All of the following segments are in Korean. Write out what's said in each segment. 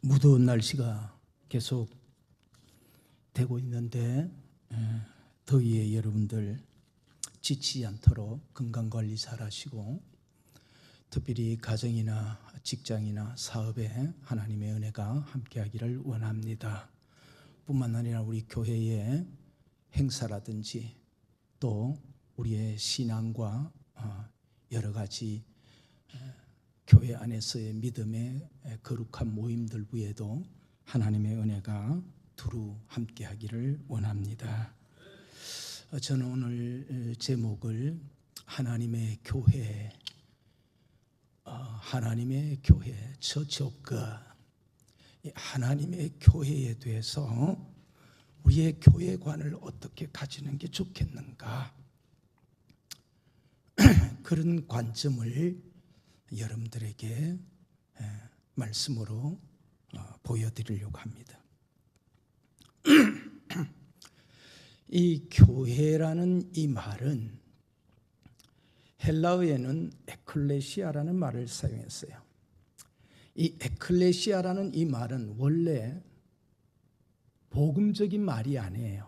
무더운 날씨가 계속 되고 있는데 더위에 여러분들 지치지 않도록 건강관리 잘 하시고 특별히 가정이나 직장이나 사업에 하나님의 은혜가 함께하기를 원합니다. 뿐만 아니라 우리 교회의 행사라든지 또 우리의 신앙과 여러 가지 교회 안에서의 믿음의 거룩한 모임들 위에도 하나님의 은혜가 두루 함께하기를 원합니다. 저는 오늘 제목을 하나님의 교회, 하나님의 교회, Church of God, 하나님의 교회에 대해서 우리의 교회관을 어떻게 가지는 게 좋겠는가, 그런 관점을 여러분들에게 말씀으로 보여드리려고 합니다. 이 교회라는 이 말은 헬라어에는 에클레시아라는 말을 사용했어요. 이 에클레시아라는 이 말은 원래 복음적인 말이 아니에요.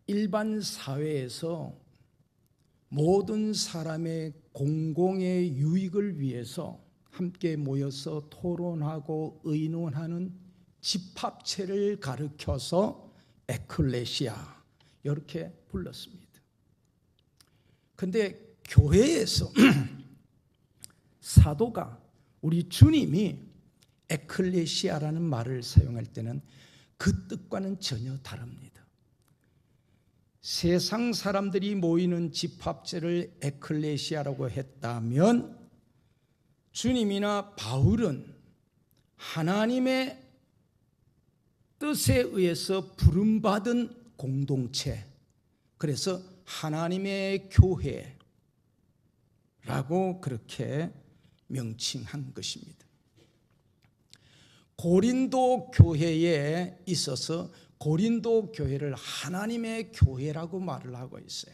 일반 사회에서 모든 사람의 공공의 유익을 위해서 함께 모여서 토론하고 의논하는 집합체를 가르쳐서 에클레시아 이렇게 불렀습니다. 그런데 교회에서 사도가 우리 주님이 에클레시아라는 말을 사용할 때는 그 뜻과는 전혀 다릅니다. 세상 사람들이 모이는 집합체를 에클레시아라고 했다면 주님이나 바울은 하나님의 뜻에 의해서 부름받은 공동체, 그래서 하나님의 교회라고 그렇게 명칭한 것입니다. 고린도 교회에 있어서 고린도 교회를 하나님의 교회라고 말을 하고 있어요.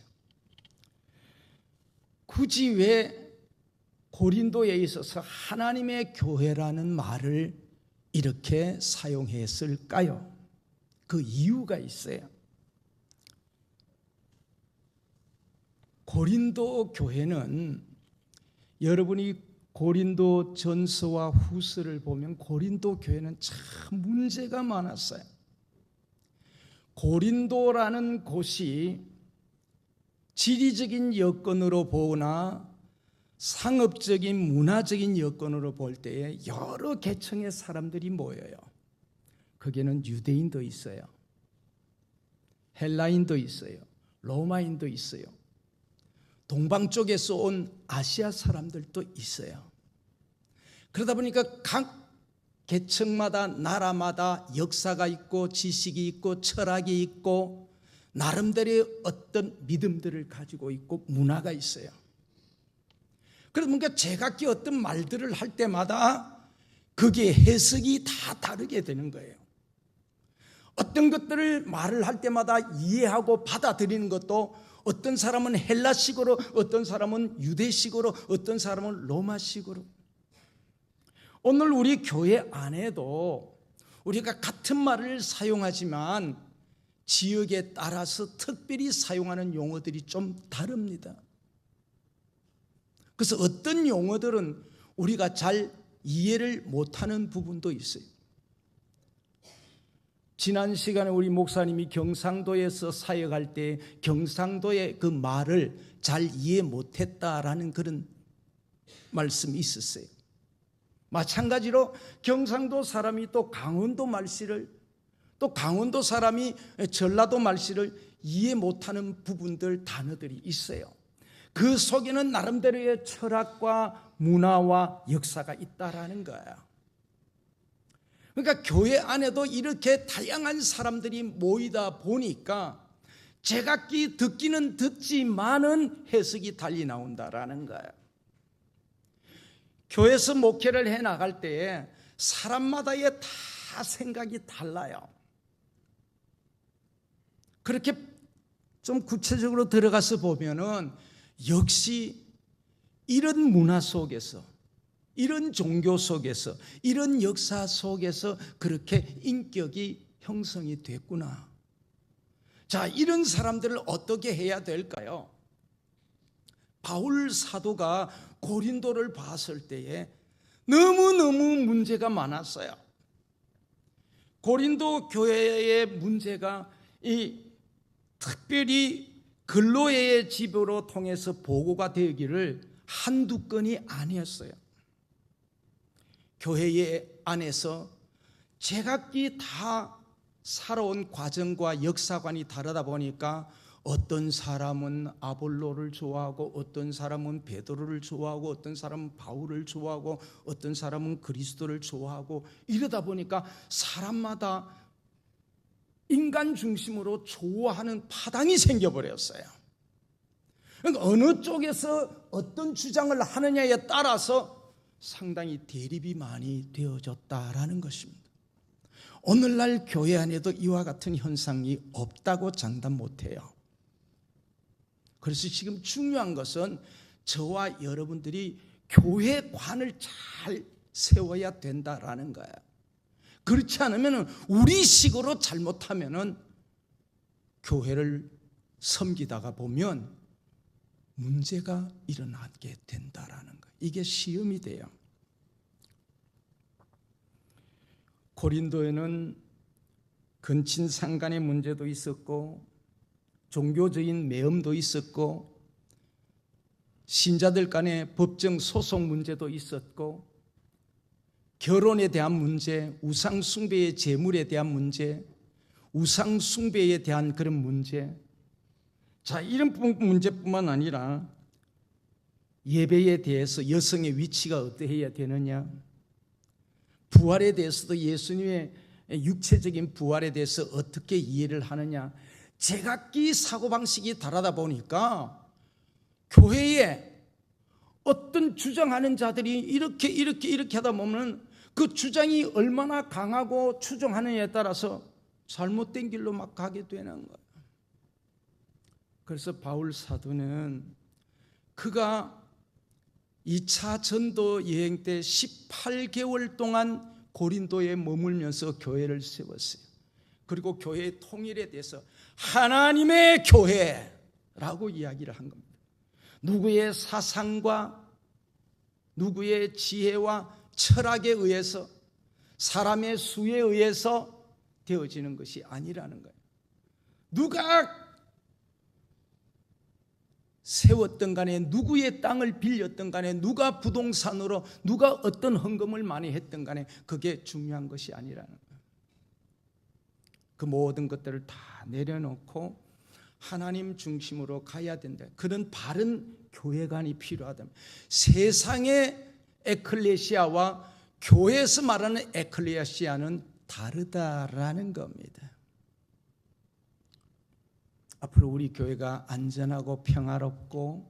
굳이 왜 고린도에 있어서 하나님의 교회라는 말을 이렇게 사용했을까요? 그 이유가 있어요. 고린도 교회는 여러분이 고린도 전서와 후서를 보면 고린도 교회는 참 문제가 많았어요. 고린도라는 곳이 지리적인 여건으로 보거나 상업적인 문화적인 여건으로 볼 때에 여러 계층의 사람들이 모여요. 거기에는 유대인도 있어요, 헬라인도 있어요, 로마인도 있어요, 동방 쪽에서 온 아시아 사람들도 있어요. 그러다 보니까 각 계층마다 나라마다 역사가 있고 지식이 있고 철학이 있고 나름대로의 어떤 믿음들을 가지고 있고 문화가 있어요. 그러니까 제각기 어떤 말들을 할 때마다 그게 해석이 다 다르게 되는 거예요. 어떤 것들을 말을 할 때마다 이해하고 받아들이는 것도 어떤 사람은 헬라식으로, 어떤 사람은 유대식으로, 어떤 사람은 로마식으로. 오늘 우리 교회 안에도 우리가 같은 말을 사용하지만 지역에 따라서 특별히 사용하는 용어들이 좀 다릅니다. 그래서 어떤 용어들은 우리가 잘 이해를 못하는 부분도 있어요. 지난 시간에 우리 목사님이 경상도에서 사역할 때 경상도의 그 말을 잘 이해 못했다라는 그런 말씀이 있었어요. 마찬가지로 경상도 사람이 또 강원도 말씨를, 또 강원도 사람이 전라도 말씨를 이해 못하는 부분들, 단어들이 있어요. 그 속에는 나름대로의 철학과 문화와 역사가 있다라는 거예요. 그러니까 교회 안에도 이렇게 다양한 사람들이 모이다 보니까 제각기 듣기는 듣지만은 해석이 달리 나온다라는 거예요. 교회에서 목회를 해 나갈 때에 사람마다의 다 생각이 달라요. 그렇게 좀 구체적으로 들어가서 보면은 역시 이런 문화 속에서 이런 종교 속에서, 이런 역사 속에서 그렇게 인격이 형성이 됐구나. 자, 이런 사람들을 어떻게 해야 될까요? 바울 사도가 고린도를 봤을 때에 너무너무 문제가 많았어요. 고린도 교회의 문제가 특별히 글로에의 집으로 통해서 보고가 되기를 한두 건이 아니었어요. 교회 안에서 제각기 다 살아온 과정과 역사관이 다르다 보니까 어떤 사람은 아볼로를 좋아하고, 어떤 사람은 베드로를 좋아하고, 어떤 사람은 바울을 좋아하고, 어떤 사람은 그리스도를 좋아하고, 이러다 보니까 사람마다 인간 중심으로 좋아하는 파당이 생겨버렸어요. 그러니까 어느 쪽에서 어떤 주장을 하느냐에 따라서 상당히 대립이 많이 되어졌다라는 것입니다. 오늘날 교회 안에도 이와 같은 현상이 없다고 장담 못해요. 그래서 지금 중요한 것은 저와 여러분들이 교회관을 잘 세워야 된다라는 거예요. 그렇지 않으면 우리 식으로 잘못하면 교회를 섬기다가 보면 문제가 일어나게 된다라는 거예요. 이게 시험이 돼요. 고린도에는 근친상간의 문제도 있었고, 종교적인 매음도 있었고, 신자들 간의 법정 소송 문제도 있었고, 결혼에 대한 문제, 우상 숭배의 제물에 대한 문제, 우상 숭배에 대한 그런 문제. 자, 이런 문제뿐만 아니라 예배에 대해서 여성의 위치가 어떠해야 되느냐, 부활에 대해서도 예수님의 육체적인 부활에 대해서 어떻게 이해를 하느냐, 제각기 사고방식이 다르다 보니까 교회에 어떤 주장하는 자들이 이렇게 하다 보면 그 주장이 얼마나 강하고 추종하느냐에 따라서 잘못된 길로 막 가게 되는 거예요. 그래서 바울 사도는 그가 2차 전도 여행 때 18개월 동안 고린도에 머물면서 교회를 세웠어요. 그리고 교회의 통일에 대해서 하나님의 교회라고 이야기를 한 겁니다. 누구의 사상과 누구의 지혜와 철학에 의해서, 사람의 수에 의해서 되어지는 것이 아니라는 거예요. 누가 세웠던 간에, 누구의 땅을 빌렸던 간에, 누가 부동산으로, 누가 어떤 헌금을 많이 했던 간에 그게 중요한 것이 아니라는 거예요. 그 모든 것들을 다 내려놓고 하나님 중심으로 가야 된다. 그런 바른 교회관이 필요하다. 세상의 에클레시아와 교회에서 말하는 에클레시아는 다르다라는 겁니다. 앞으로 우리 교회가 안전하고 평화롭고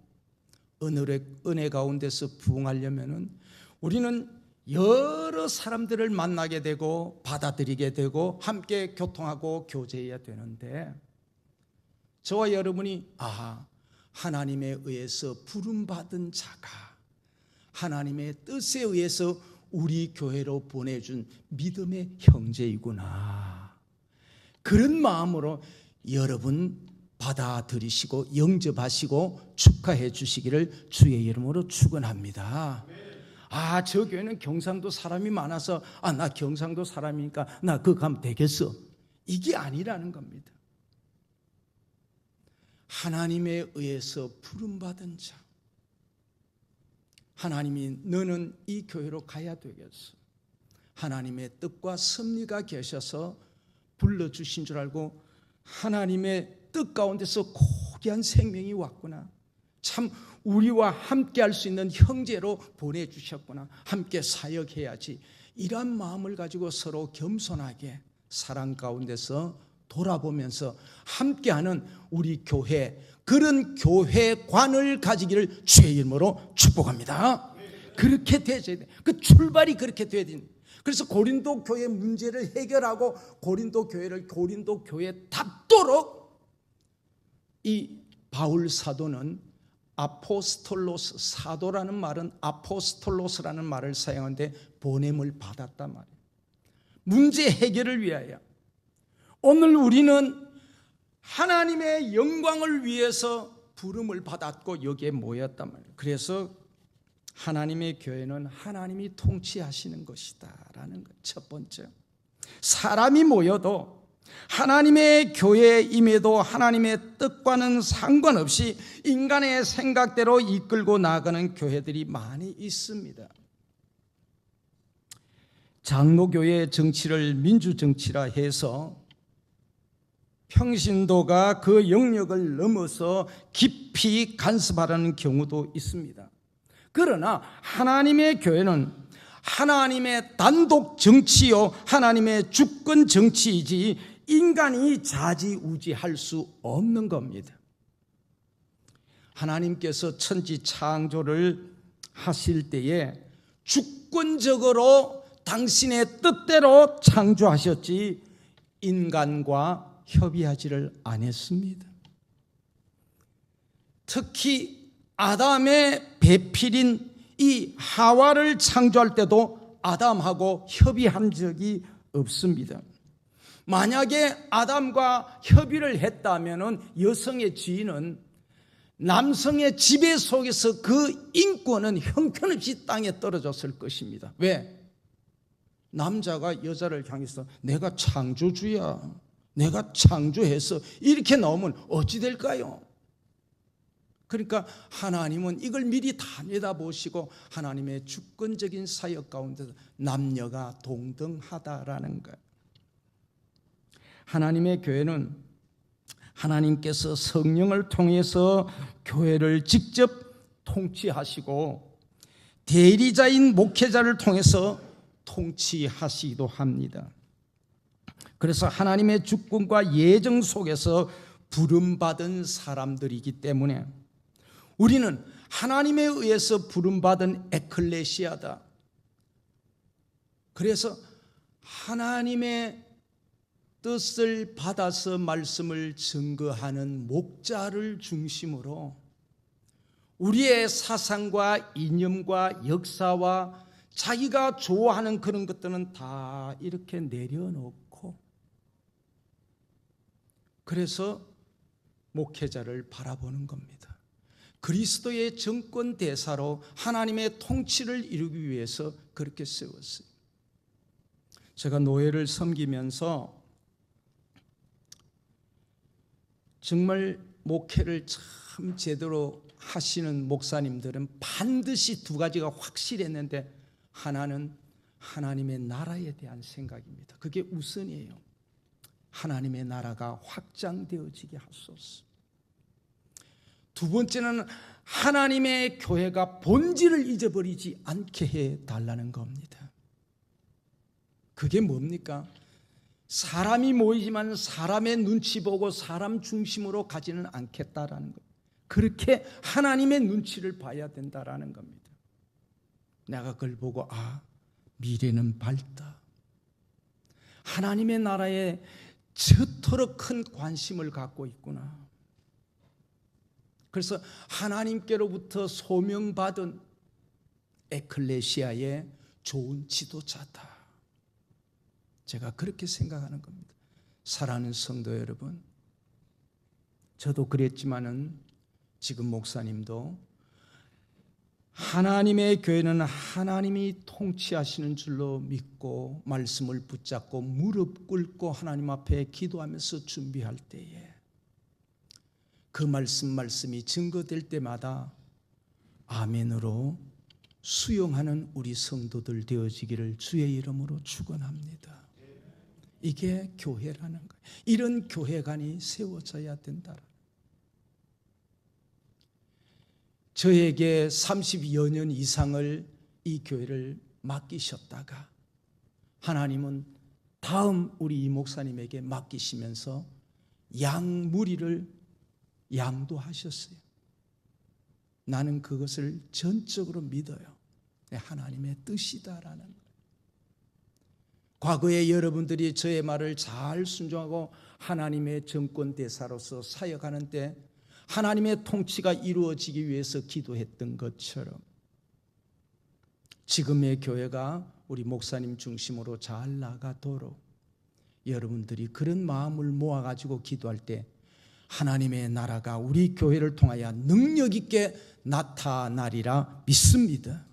은혜 가운데서 부흥하려면 우리는 여러 사람들을 만나게 되고 받아들이게 되고 함께 교통하고 교제해야 되는데, 저와 여러분이 하나님에 의해서 부름받은 자가 하나님의 뜻에 의해서 우리 교회로 보내준 믿음의 형제이구나, 그런 마음으로 여러분 받아들이시고 영접하시고 축하해 주시기를 주의 이름으로 축원합니다. 저 교회는 경상도 사람이 많아서 나 경상도 사람이니까 나 그거 가면 되겠어, 이게 아니라는 겁니다. 하나님에 의해서 부름받은 자, 하나님이 너는 이 교회로 가야 되겠어, 하나님의 뜻과 섭리가 계셔서 불러주신 줄 알고 하나님의 뜻 가운데서 고귀한 생명이 왔구나, 참 우리와 함께 할 수 있는 형제로 보내주셨구나, 함께 사역해야지, 이런 마음을 가지고 서로 겸손하게 사랑 가운데서 돌아보면서 함께하는 우리 교회, 그런 교회관을 가지기를 주의 이름으로 축복합니다. 그렇게 되어야 돼. 그 출발이 그렇게 되어야 돼. 그래서 고린도 교회 문제를 해결하고 고린도 교회를 고린도 교회답도록 이 바울 사도는 아포스톨로스, 사도라는 말은 아포스톨로스라는 말을 사용하는데 보냄을 받았단 말이에요. 문제 해결을 위하여. 오늘 우리는 하나님의 영광을 위해서 부름을 받았고 여기에 모였단 말이에요. 그래서 하나님의 교회는 하나님이 통치하시는 것이다 라는 것. 첫 번째, 사람이 모여도 하나님의 교회에 임해도 하나님의 뜻과는 상관없이 인간의 생각대로 이끌고 나가는 교회들이 많이 있습니다. 장로교회 정치를 민주정치라 해서 평신도가 그 영역을 넘어서 깊이 간섭하려는 경우도 있습니다. 그러나 하나님의 교회는 하나님의 단독 정치요 하나님의 주권 정치이지 인간이 좌지우지할 수 없는 겁니다. 하나님께서 천지 창조를 하실 때에 주권적으로 당신의 뜻대로 창조하셨지 인간과 협의하지를 않았습니다. 특히 아담의 배필인 이 하와를 창조할 때도 아담하고 협의한 적이 없습니다. 만약에 아담과 협의를 했다면 여성의 지위는 남성의 지배 속에서 그 인권은 형편없이 땅에 떨어졌을 것입니다. 왜? 남자가 여자를 향해서 내가 창조주야, 내가 창조해서 이렇게 나오면 어찌 될까요? 그러니까 하나님은 이걸 미리 다 내다보시고 하나님의 주권적인 사역 가운데서 남녀가 동등하다라는 거예요. 하나님의 교회는 하나님께서 성령을 통해서 교회를 직접 통치하시고 대리자인 목회자를 통해서 통치하시기도 합니다. 그래서 하나님의 주권과 예정 속에서 부름받은 사람들이기 때문에 우리는 하나님에 의해서 부름받은 에클레시아다. 그래서 하나님의 뜻을 받아서 말씀을 증거하는 목자를 중심으로 우리의 사상과 이념과 역사와 자기가 좋아하는 그런 것들은 다 이렇게 내려놓고 그래서 목회자를 바라보는 겁니다. 그리스도의 정권 대사로 하나님의 통치를 이루기 위해서 그렇게 세웠어요. 제가 노예를 섬기면서 정말 목회를 참 제대로 하시는 목사님들은 반드시 두 가지가 확실했는데 하나는 하나님의 나라에 대한 생각입니다. 그게 우선이에요. 하나님의 나라가 확장되어지게 하소서. 두 번째는 하나님의 교회가 본질을 잊어버리지 않게 해달라는 겁니다. 그게 뭡니까? 사람이 모이지만 사람의 눈치 보고 사람 중심으로 가지는 않겠다라는 것. 그렇게 하나님의 눈치를 봐야 된다라는 겁니다. 내가 그걸 보고 미래는 밝다. 하나님의 나라에 저토록 큰 관심을 갖고 있구나. 그래서 하나님께로부터 소명받은 에클레시아의 좋은 지도자다. 제가 그렇게 생각하는 겁니다. 사랑하는 성도 여러분, 저도 그랬지만은 지금 목사님도 하나님의 교회는 하나님이 통치하시는 줄로 믿고 말씀을 붙잡고 무릎 꿇고 하나님 앞에 기도하면서 준비할 때에 그 말씀이 증거될 때마다 아멘으로 수용하는 우리 성도들 되어지기를 주의 이름으로 축원합니다. 이게 교회라는 거예요. 이런 교회관이 세워져야 된다. 저에게 30여 년 이상을 이 교회를 맡기셨다가 하나님은 다음 우리 이 목사님에게 맡기시면서 양무리를 양도하셨어요. 나는 그것을 전적으로 믿어요. 하나님의 뜻이다라는 거예요. 과거에 여러분들이 저의 말을 잘 순종하고 하나님의 정권 대사로서 사역하는 때 하나님의 통치가 이루어지기 위해서 기도했던 것처럼 지금의 교회가 우리 목사님 중심으로 잘 나가도록 여러분들이 그런 마음을 모아가지고 기도할 때 하나님의 나라가 우리 교회를 통하여 능력 있게 나타나리라 믿습니다.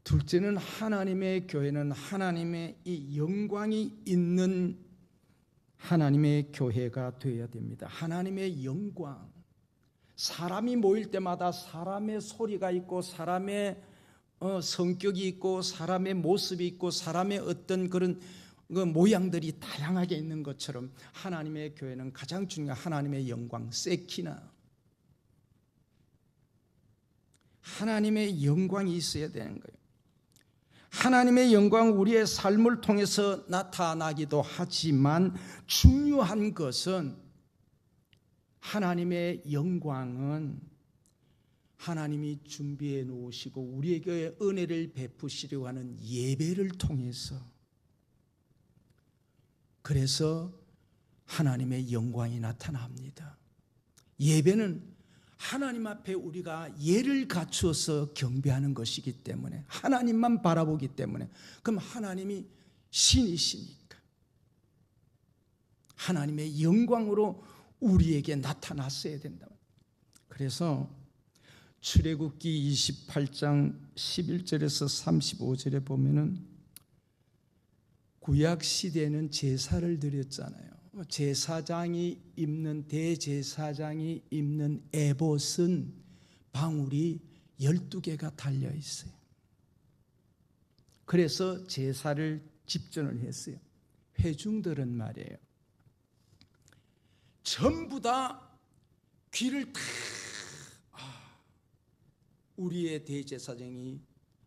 둘째는 하나님의 교회는 하나님의 이 영광이 있는 하나님의 교회가 되어야 됩니다. 하나님의 영광. 사람이 모일 때마다 사람의 소리가 있고 사람의 성격이 있고 사람의 모습이 있고 사람의 어떤 그런 모양들이 다양하게 있는 것처럼 하나님의 교회는 가장 중요한 하나님의 영광, 세키나 하나님의 영광이 있어야 되는 거예요. 하나님의 영광 우리의 삶을 통해서 나타나기도 하지만 중요한 것은 하나님의 영광은 하나님이 준비해 놓으시고 우리에게 은혜를 베푸시려고 하는 예배를 통해서, 그래서 하나님의 영광이 나타납니다. 예배는 하나님 앞에 우리가 예를 갖추어서 경배하는 것이기 때문에, 하나님만 바라보기 때문에, 그럼 하나님이 신이시니까 하나님의 영광으로 우리에게 나타났어야 된다. 그래서 출애굽기 28장 11절에서 35절에 보면은 구약 시대는 제사를 드렸잖아요. 제사장이 입는, 대제사장이 입는 에봇은 방울이 12개가 달려 있어요. 그래서 제사를 집전을 했어요. 회중들은 말이에요, 전부 다 귀를 다 우리의 대제사장이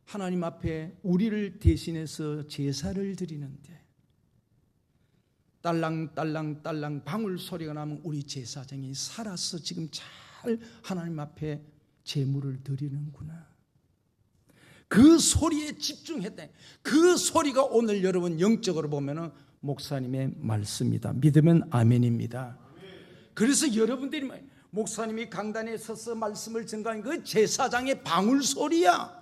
하나님 앞에 우리를 대신해서 제사를 드리는데 딸랑딸랑 방울 소리가 나면 우리 제사장이 살아서 지금 잘 하나님 앞에 제물을 드리는구나. 그 소리에 집중했다. 그 소리가 오늘 여러분 영적으로 보면은 목사님의 말씀이다. 믿으면 아멘입니다. 그래서 여러분들이 목사님이 강단에 서서 말씀을 전가하는 그 제사장의 방울 소리야.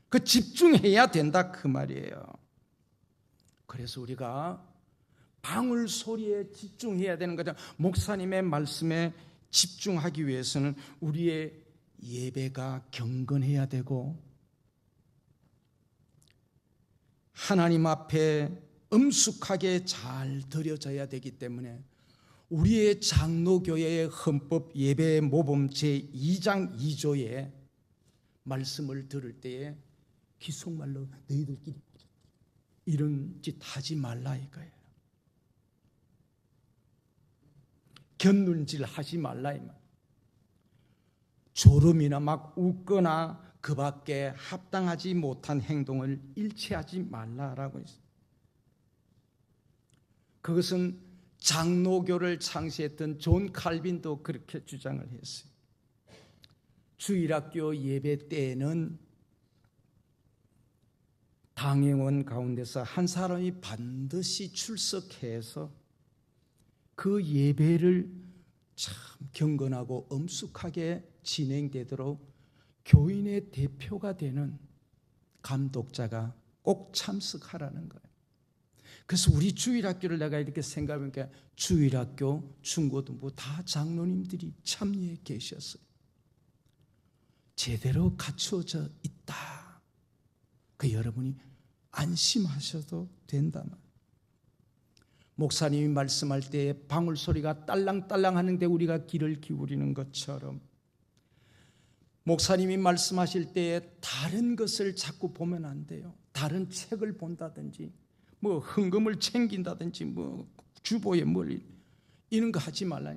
그 집중해야 된다 그 말이에요. 그래서 우리가 방울 소리에 집중해야 되는 거죠. 목사님의 말씀에 집중하기 위해서는 우리의 예배가 경건해야 되고 하나님 앞에 엄숙하게 잘 드려져야 되기 때문에 우리의 장로교회의 헌법 예배 모범 제2장 2조에 말씀을 들을 때에 귓속말로 너희들끼리 이런 짓 하지 말라 이거예요. 곁눈질 하지 말라 이 말. 졸음이나 막 웃거나 그 밖에 합당하지 못한 행동을 일치하지 말라라고 했어요. 그것은 장로교를 창시했던 존 칼빈도 그렇게 주장을 했어요. 주일학교 예배 때에는 당회원 가운데서 한 사람이 반드시 출석해서 그 예배를 참 경건하고 엄숙하게 진행되도록 교인의 대표가 되는 감독자가 꼭 참석하라는 거예요. 그래서 우리 주일학교를 내가 이렇게 생각해보니까 주일학교, 중고등부 다 장로님들이 참여해 계셨어요. 제대로 갖추어져 있다. 그 여러분이 안심하셔도 된다. 목사님이 말씀할 때 방울 소리가 딸랑딸랑 하는데 우리가 귀를 기울이는 것처럼 목사님이 말씀하실 때 다른 것을 자꾸 보면 안 돼요. 다른 책을 본다든지 뭐 헌금을 챙긴다든지 뭐 주보에 뭘 이런 거 하지 말라.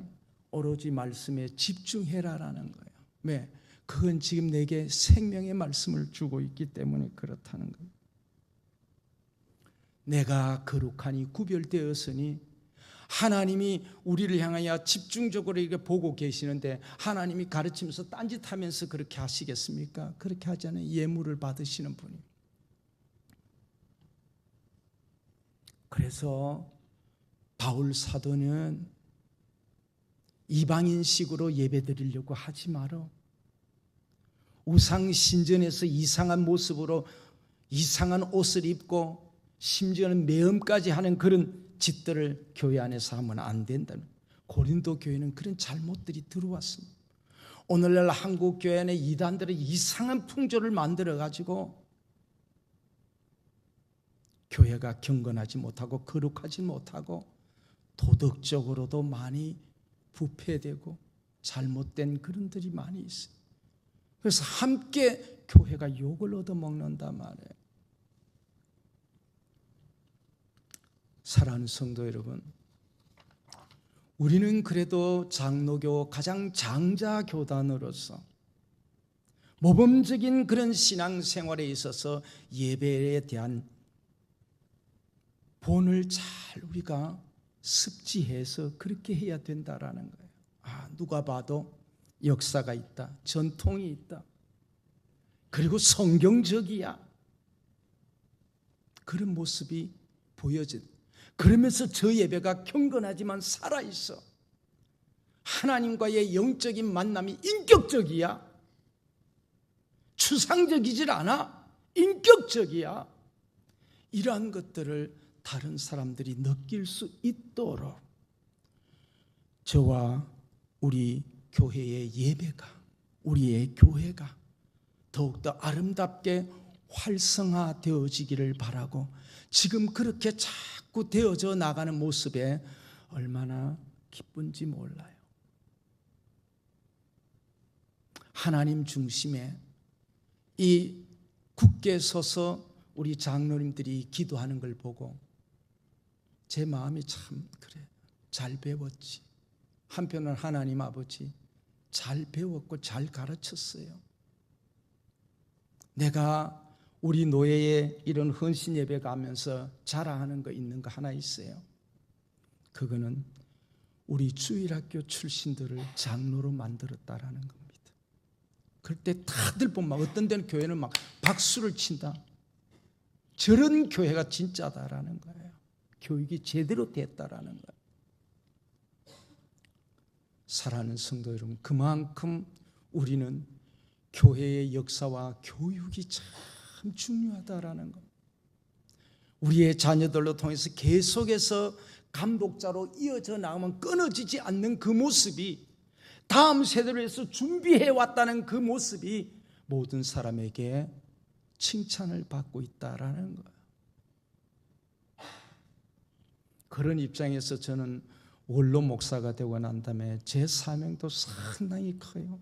오로지 말씀에 집중해라라는 거예요. 왜? 그건 지금 내게 생명의 말씀을 주고 있기 때문에 그렇다는 거예요. 내가 거룩하니 구별되었으니 하나님이 우리를 향하여 집중적으로 이렇게 보고 계시는데 하나님이 가르치면서 딴짓하면서 그렇게 하시겠습니까? 그렇게 하지 않아요. 예물을 받으시는 분이. 그래서 바울 사도는 이방인식으로 예배드리려고 하지 마라. 우상 신전에서 이상한 모습으로 이상한 옷을 입고 심지어는 매음까지 하는 그런 짓들을 교회 안에서 하면 안 된다는, 고린도 교회는 그런 잘못들이 들어왔습니다. 오늘날 한국 교회 안에 이단들은 이상한 풍조를 만들어 가지고 교회가 경건하지 못하고 거룩하지 못하고 도덕적으로도 많이 부패되고 잘못된 그런들이 많이 있어요. 그래서 함께 교회가 욕을 얻어먹는단 말이에요. 사랑하는 성도 여러분, 우리는 그래도 장로교 가장 장자 교단으로서 모범적인 그런 신앙생활에 있어서 예배에 대한 본을 잘 우리가 습지해서 그렇게 해야 된다라는 거예요. 누가 봐도 역사가 있다, 전통이 있다, 그리고 성경적이야, 그런 모습이 보여진. 그러면서 저 예배가 경건하지만 살아있어. 하나님과의 영적인 만남이 인격적이야. 추상적이질 않아. 인격적이야. 이러한 것들을 다른 사람들이 느낄 수 있도록 저와 우리 교회의 예배가, 우리의 교회가 더욱더 아름답게 활성화되어지기를 바라고, 지금 그렇게 자꾸 되어져 나가는 모습에 얼마나 기쁜지 몰라요. 하나님 중심에 이 굳게 서서 우리 장로님들이 기도하는 걸 보고 제 마음이 참, 그래, 잘 배웠지. 한편은 하나님 아버지 잘 배웠고 잘 가르쳤어요. 내가 우리 노예의 이런 헌신 예배 가면서 자랑하는 거 있는 거 하나 있어요. 그거는 우리 주일학교 출신들을 장로로 만들었다라는 겁니다. 그때 다들 보면 어떤 데는 교회는 막 박수를 친다. 저런 교회가 진짜다라는 거예요. 교육이 제대로 됐다라는 거예요. 사랑하는 성도 여러분, 그만큼 우리는 교회의 역사와 교육이 참 중요하다라는 것. 우리의 자녀들로 통해서 계속해서 감독자로 이어져 나가면 끊어지지 않는 그 모습이, 다음 세대를 위해서 준비해 왔다는 그 모습이 모든 사람에게 칭찬을 받고 있다라는 거예요. 그런 입장에서 저는 원로 목사가 되고 난 다음에 제 사명도 상당히 커요.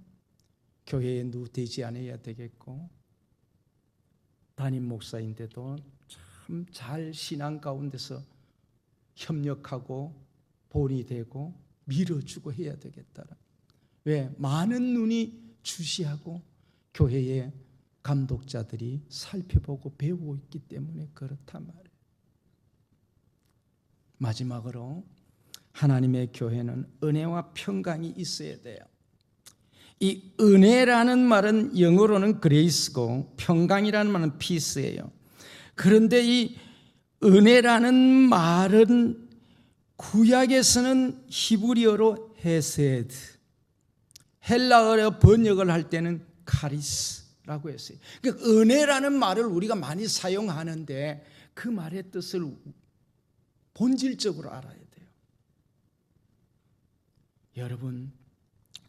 교회에 누되지 않아야 되겠고, 담임 목사인데도 참 잘 신앙 가운데서 협력하고 본이 되고 밀어주고 해야 되겠다. 왜? 많은 눈이 주시하고 교회의 감독자들이 살펴보고 배우고 있기 때문에 그렇단 말이에요. 마지막으로 하나님의 교회는 은혜와 평강이 있어야 돼요. 이 은혜라는 말은 영어로는 그레이스고 평강이라는 말은 피스예요. 그런데 이 은혜라는 말은 구약에서는 히브리어로 헤세드, 헬라어로 번역을 할 때는 카리스라고 했어요. 그러니까 은혜라는 말을 우리가 많이 사용하는데 그 말의 뜻을 본질적으로 알아야 돼요. 여러분,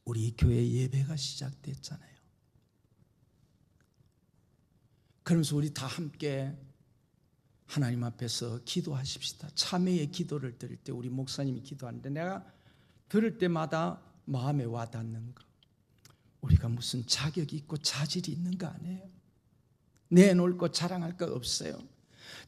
우리 교회 예배가 시작됐잖아요. 그러면서 우리 다 함께 하나님 앞에서 기도하십시다. 참회의 기도를 드릴 때 우리 목사님이 기도하는데 내가 들을 때마다 마음에 와닿는 거, 우리가 무슨 자격이 있고 자질이 있는 거 아니에요. 내놓을 거 자랑할 거 없어요.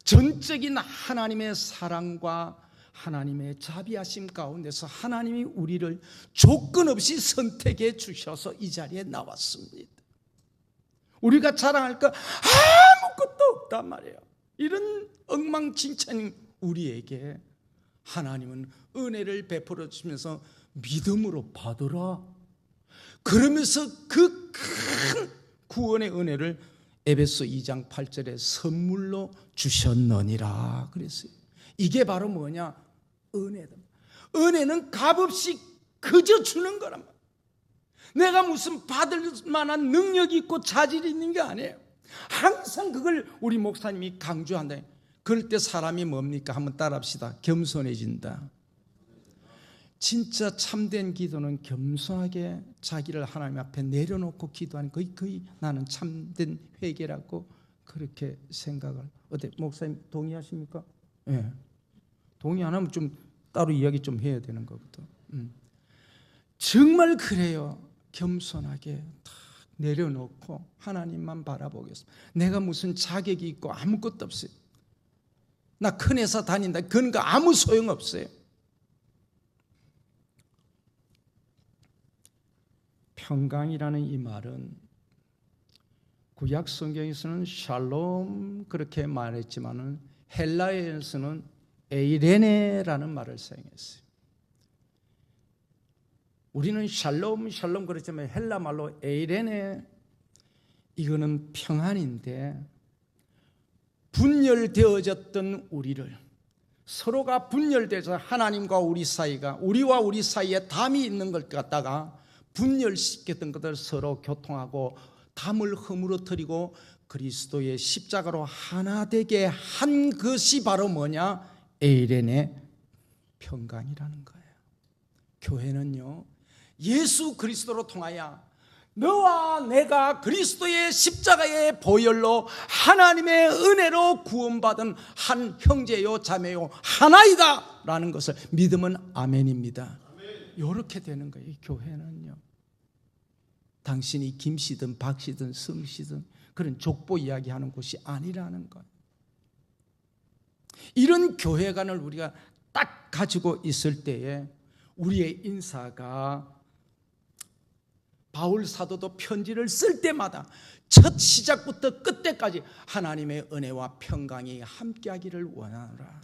전적인 하나님의 사랑과 하나님의 자비하심 가운데서 하나님이 우리를 조건 없이 선택해 주셔서 이 자리에 나왔습니다. 우리가 자랑할 거 아무것도 없단 말이에요. 이런 엉망진창인 우리에게 하나님은 은혜를 베풀어 주면서 믿음으로 받으라, 그러면서 그 큰 구원의 은혜를 에베소 2장 8절에 선물로 주셨느니라 그랬어요. 이게 바로 뭐냐? 은혜다. 은혜는 값없이 그저 주는 거란 말이에요. 내가 무슨 받을 만한 능력이 있고 자질이 있는 게 아니에요. 항상 그걸 우리 목사님이 강조한다. 그럴 때 사람이 뭡니까? 한번 따라합시다. 겸손해진다. 진짜 참된 기도는 겸손하게 자기를 하나님 앞에 내려놓고 기도하는 거의 나는 참된 회개라고 그렇게 생각을. 어때? 목사님 동의하십니까? 예. 네. 동의 안 하면 좀 따로 이야기 좀 해야 되는 거거든. 정말 그래요. 겸손하게 탁 내려놓고 하나님만 바라보겠습니다. 내가 무슨 자격이 있고 아무것도 없어요. 나 큰 회사 다닌다. 그런 거 아무 소용없어요. 평강이라는 이 말은 구약 성경에서는 샬롬 그렇게 말했지만은 헬라어에서는 에이레네라는 말을 사용했어요. 우리는 샬롬 그렇지만 헬라 말로 에이레네, 이거는 평안인데 분열되어졌던 우리를, 서로가 분열돼서 하나님과 우리 사이가, 우리와 우리 사이에 담이 있는 것 갖다가 분열시켰던 것을 서로 교통하고 담을 허물어뜨리고 그리스도의 십자가로 하나 되게 한 것이 바로 뭐냐? 에이레네 평강이라는 거예요. 교회는요, 예수 그리스도로 통하여 너와 내가 그리스도의 십자가의 보혈로 하나님의 은혜로 구원받은 한 형제요 자매요 하나이다 라는 것을 믿으면 아멘입니다. 이렇게 되는 거예요. 이 교회는요, 당신이 김씨든 박씨든 성씨든 그런 족보 이야기하는 곳이 아니라는 거예요. 이런 교회관을 우리가 딱 가지고 있을 때에 우리의 인사가, 바울 사도도 편지를 쓸 때마다 첫 시작부터 끝때까지 하나님의 은혜와 평강이 함께하기를 원하노라.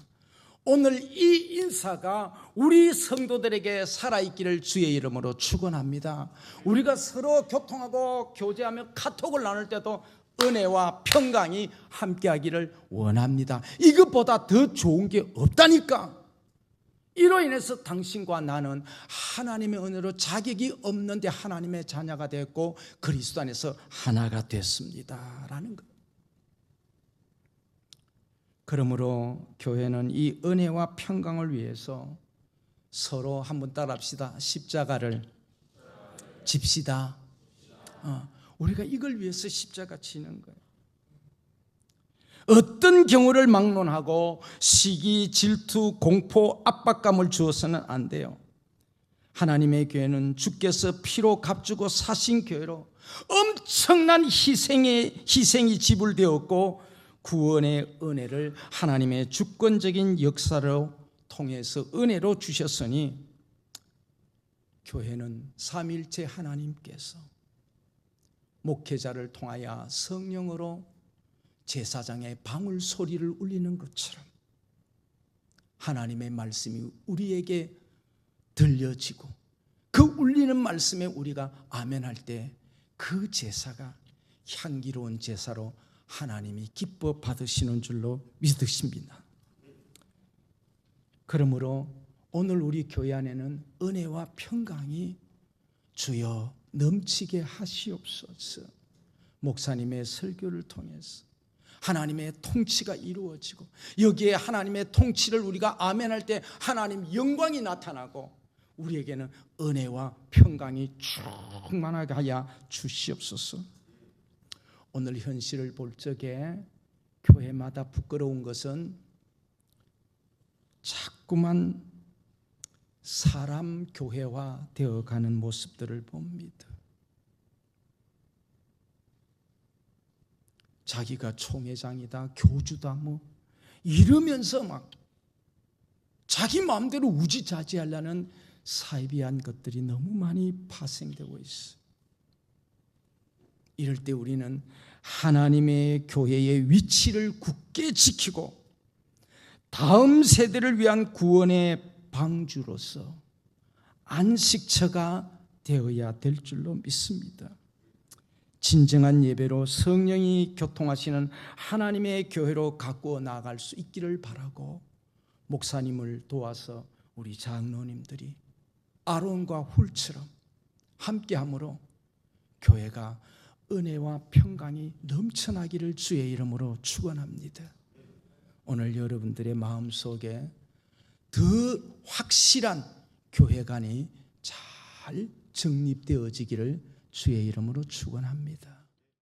오늘 이 인사가 우리 성도들에게 살아있기를 주의 이름으로 축원합니다. 우리가 서로 교통하고 교제하며 카톡을 나눌 때도 은혜와 평강이 함께하기를 원합니다. 이것보다 더 좋은 게 없다니까. 이로 인해서 당신과 나는 하나님의 은혜로 자격이 없는데 하나님의 자녀가 됐고 그리스도 안에서 하나가 됐습니다 라는 것. 그러므로 교회는 이 은혜와 평강을 위해서 서로 한번 따라합시다. 십자가를 집시다. 우리가 이걸 위해서 십자가 지는 거예요. 어떤 경우를 막론하고 시기, 질투, 공포, 압박감을 주어서는 안 돼요. 하나님의 교회는 주께서 피로 값주고 사신 교회로 엄청난 희생이 지불되었고 구원의 은혜를 하나님의 주권적인 역사로 통해서 은혜로 주셨으니 교회는 삼위일체 하나님께서 목회자를 통하여 성령으로 제사장의 방울 소리를 울리는 것처럼 하나님의 말씀이 우리에게 들려지고 그 울리는 말씀에 우리가 아멘할 때 그 제사가 향기로운 제사로 하나님이 기뻐 받으시는 줄로 믿으십니다. 그러므로 오늘 우리 교회 안에는 은혜와 평강이 주여 넘치게 하시옵소서. 목사님의 설교를 통해서 하나님의 통치가 이루어지고 여기에 하나님의 통치를 우리가 아멘할 때 하나님 영광이 나타나고 우리에게는 은혜와 평강이 충만하게 하여 주시옵소서. 오늘 현실을 볼 적에 교회마다 부끄러운 것은 자꾸만 사람 교회화 되어가는 모습들을 봅니다. 자기가 총회장이다, 교주다 뭐 이러면서 막 자기 마음대로 우지자지하려는 사이비한 것들이 너무 많이 파생되고 있어. 이럴 때 우리는 하나님의 교회의 위치를 굳게 지키고 다음 세대를 위한 구원의 방주로서 안식처가 되어야 될 줄로 믿습니다. 진정한 예배로 성령이 교통하시는 하나님의 교회로 가꾸어 나아갈 수 있기를 바라고 목사님을 도와서 우리 장로님들이 아론과 훌처럼 함께함으로 교회가 은혜와 평강이 넘쳐나기를 주의 이름으로 축원합니다. 오늘 여러분들의 마음속에 더 확실한 교회관이 잘 정립되어지기를 주의 이름으로 축원합니다.